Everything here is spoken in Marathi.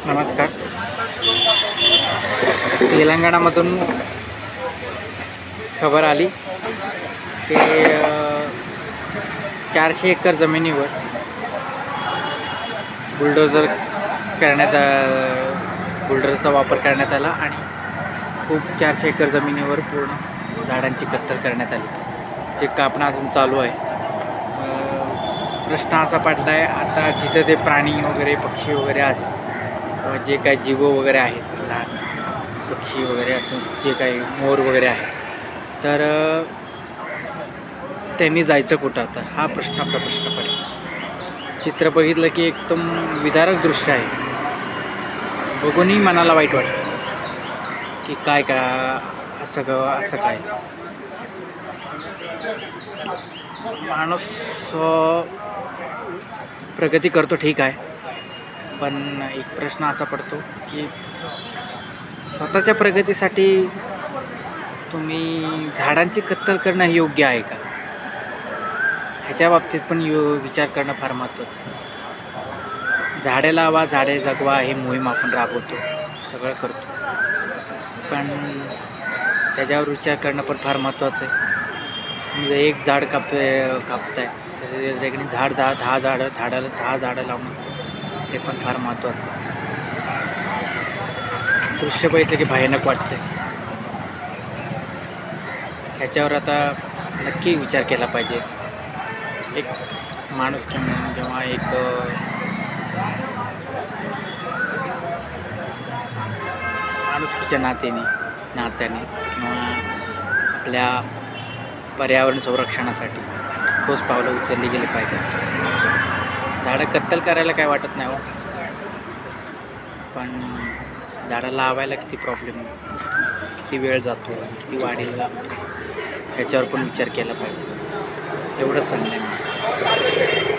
नमस्कार. तेलंगणामधून खबर आली की 400 एकर जमिनीवर बुलडोझर बुलडोझरचा वापर करण्यात आला आणि खूप 400 एकर जमिनीवर पूर्ण झाडांची कत्तल करण्यात आली. जे कापणं अजून चालू आहे. प्रश्न असा पडला आहे, आता जिथं ते प्राणी वगैरे पक्षी वगैरे आहेत किंवा जे काही जीव वगैरे आहेत, लहान पक्षी वगैरे असून जे काही मोर वगैरे आहे, तर त्यांनी जायचं कुठं आता, हा प्रश्न पडेल. चित्र बघितलं की एकदम विदारक दृश्य आहे. बघूनही मनाला वाईट वाटतं की काय का असं काय माणूस प्रगती करतो, ठीक आहे, पण एक प्रश्न असा पडतो की स्वतःच्या प्रगतीसाठी तुम्ही झाडांची कत्तल करणं हे योग्य आहे का, ह्याच्या बाबतीत पण विचार करणं फार महत्त्वाचं आहे. झाडे लावा, झाडे जगवा ही मोहीम आपण राबवतो, सगळं करतो, पण त्याच्यावर विचार करणं पण फार महत्त्वाचं आहे. म्हणजे एक झाड कापताय त्याच्याकडे दहा झाडं लावणं हे पण फार महत्त्वाचं आहे. दृश्य बघितलं की भयानक वाटतंय. ह्याच्यावर आता नक्की विचार केला पाहिजे. एक माणूस म्हणून जेव्हा एक माणुसकीच्या नात्याने किंवा आपल्या पर्यावरण संरक्षणासाठी ठोस पावलं उचलली गेली पाहिजे. झाडं कत्तल करायला काय वाटत नाही हो, पण झाडं लावायला किती प्रॉब्लेम, किती वेळ जातो, किती वाढेल ह्याच्यावर पण विचार केला पाहिजे. एवढंच सांगणं आहे.